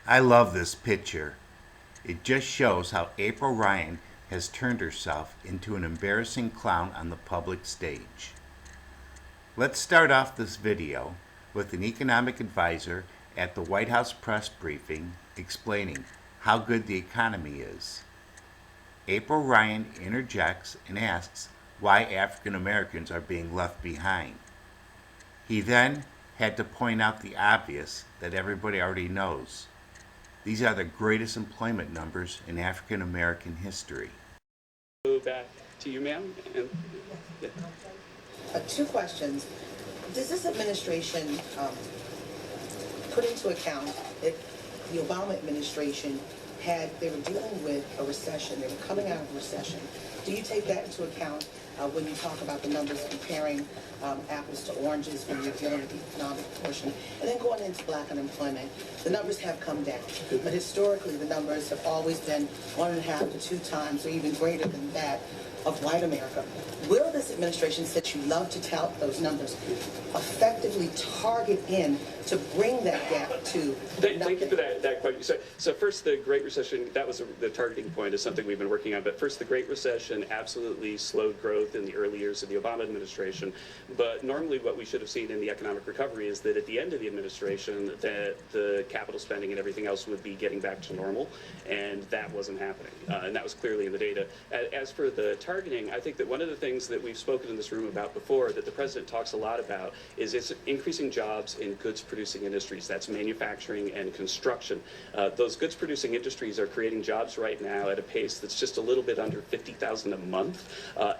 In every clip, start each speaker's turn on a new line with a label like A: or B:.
A: I love this picture. It just shows how April Ryan has turned herself into an embarrassing clown on the public stage. Let's start off this video with an economic advisor at the White House press briefing explaining how good the economy is. April Ryan interjects and asks why African Americans are being left behind. He then had to point out the obvious that everybody already knows. These are the greatest employment numbers in African American history.
B: Go back to you, ma'am.
C: Two questions. Does this administration put into account that the Obama administration they were dealing with a recession, they were coming out of a recession? Do you take that into account when you talk about the numbers, comparing apples to oranges when you're dealing with the economic portion? And then going into black unemployment, the numbers have come down, but historically the numbers have always been 1.5 to 2 times or even greater than that of white America. Will this administration, since you love to tout those numbers, effectively target in to bring that gap to
B: Thank you for that question. So first, the Great Recession, that was the targeting point, is something we've been working on. But first, the Great Recession absolutely slowed growth in the early years of the Obama administration. But normally what we should have seen in the economic recovery is that at the end of the administration, that the capital spending and everything else would be getting back to normal. And that wasn't happening. And that was clearly in the data. As for the targeting, I think that one of the things that we've spoken in this room about before, that the president talks a lot about, is it's increasing jobs in goods-producing industries. That's manufacturing and construction. Those goods-producing industries are creating jobs right now at a pace that's just a little bit under 50,000 a month,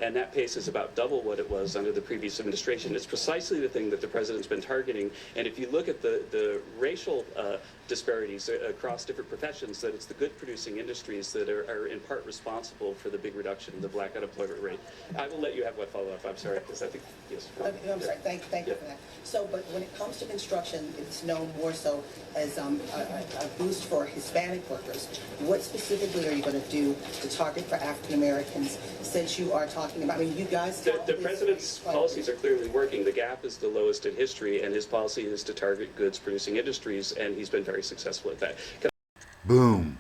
B: and that pace is about double what it was under the previous administration. It's precisely the thing that the president's been targeting, and if you look at the racial disparities across different professions, that it's the good-producing industries that are in part responsible for the big reduction in the black unemployment rate. I will let you have one follow-up. I'm sorry, because I think, yes.
C: I'm sorry. Thank you for that. So, but when it comes to construction, it's known more so as a boost for Hispanic workers. What specifically are you going to do to target for African Americans, since you are talking about, I mean, you guys...
B: The president's policies are clearly working. The gap is the lowest in history, and his policy is to target goods-producing industries, and he's been very successful at that.
A: Boom.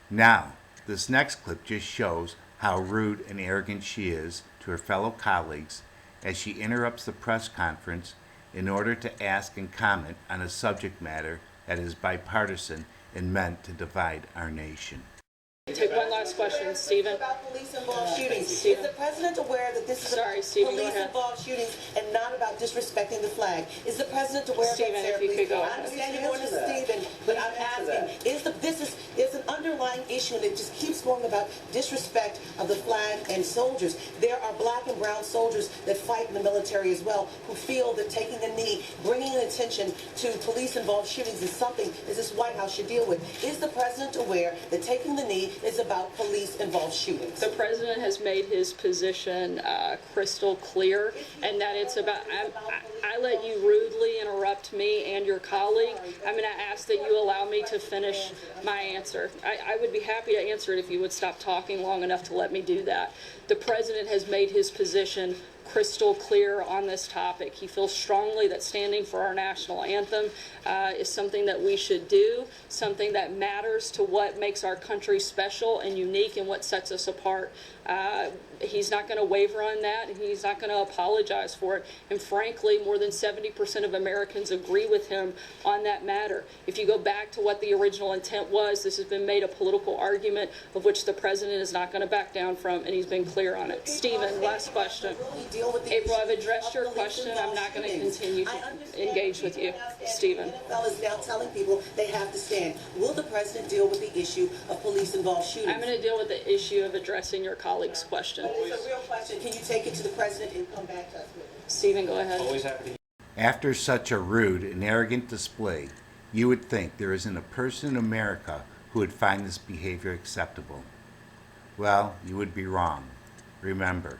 A: Now, this next clip just shows how rude and arrogant she is to her fellow colleagues as she interrupts the press conference in order to ask and comment on a subject matter that is bipartisan and meant to divide our nation.
D: Take one last question, Stephen.
C: About police-involved shootings.
D: Stephen.
C: Is the president aware that this is about police-involved shootings and not about disrespecting the flag? Is the president aware
D: Stephen,
C: of that,
D: if you could go
C: I
D: ahead.
C: understand you're going to Stephen, but I'm asking, is an underlying issue, and it just keeps going about disrespect of the flag and soldiers. There are black and brown soldiers that fight in the military as well, who feel that taking a knee, bringing attention to police-involved shootings is something that this White House should deal with. Is the president aware that taking the knee is about police-involved shootings?
D: The president has made his position crystal clear, and that it's about... I let you rudely interrupt me and your colleague. I'm going to ask that you allow me to finish my answer. I would be happy to answer it if you would stop talking long enough to let me do that. The president has made his position crystal clear on this topic. He feels strongly that standing for our national anthem is something that we should do, something that matters to what makes our country special and unique and what sets us apart. He's not going to waver on that, and he's not going to apologize for it. And frankly, more than 70% of Americans agree with him on that matter. If you go back to what the original intent was, this has been made a political argument of which the president is not going to back down from, and he's been clear on it. Stephen, last question. April, I've addressed your question. I'm not going to continue to engage with you. Stephen.
C: The NFL is now telling people they have to stand. Will the president deal with the issue of police-involved shootings?
D: I'm going to deal with the issue of addressing your colleague's question.
C: It's a real question. Can you take it to the president and come back to us with it?
D: Stephen, go ahead.
B: Always happy.
A: After such a rude and arrogant display, you would think there isn't a person in America who would find this behavior acceptable. Well, you would be wrong. Remember,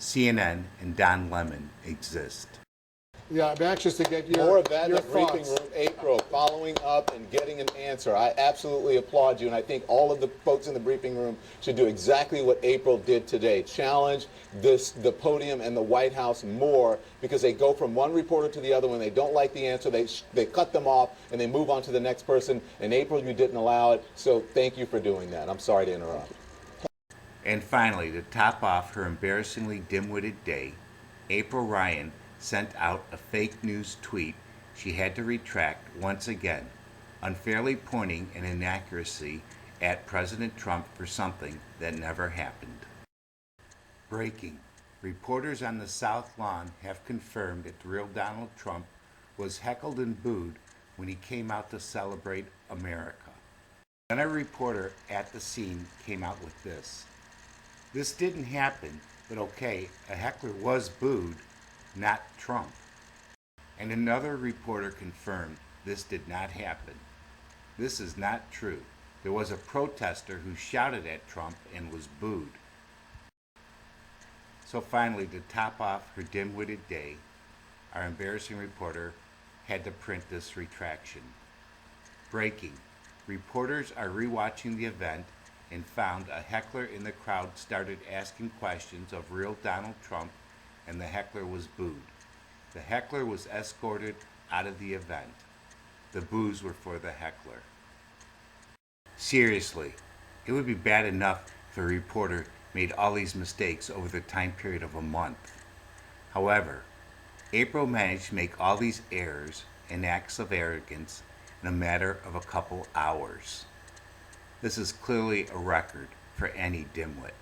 A: CNN and Don Lemon exist.
E: Yeah, I'm anxious to get
F: More of that in
E: your
F: the briefing
E: thoughts.
F: room.
E: April following up and getting an answer. I absolutely applaud you, and I think all of the folks in the briefing room should do exactly what April did today. Challenge the podium and the White House more, because they go from one reporter to the other. When they don't like the answer, they cut them off and they move on to the next person. And April, you didn't allow it, so thank you for doing that. I'm sorry to interrupt.
A: And finally, to top off her embarrassingly dim-witted day, April Ryan sent out a fake news tweet she had to retract once again, unfairly pointing an inaccuracy at President Trump for something that never happened. Breaking. Reporters on the South Lawn have confirmed that the real Donald Trump was heckled and booed when he came out to celebrate America. Then a reporter at the scene came out with this. This didn't happen, but okay, a heckler was booed, not Trump. And another reporter confirmed this did not happen. This is not true. There was a protester who shouted at Trump and was booed. So finally, to top off her dim-witted day, our embarrassing reporter had to print this retraction. Breaking. Reporters are rewatching the event and found a heckler in the crowd started asking questions of real Donald Trump, and the heckler was booed. The heckler was escorted out of the event. The boos were for the heckler. Seriously, it would be bad enough if a reporter made all these mistakes over the time period of a month. However, April managed to make all these errors and acts of arrogance in a matter of a couple hours. This is clearly a record for any dimwit.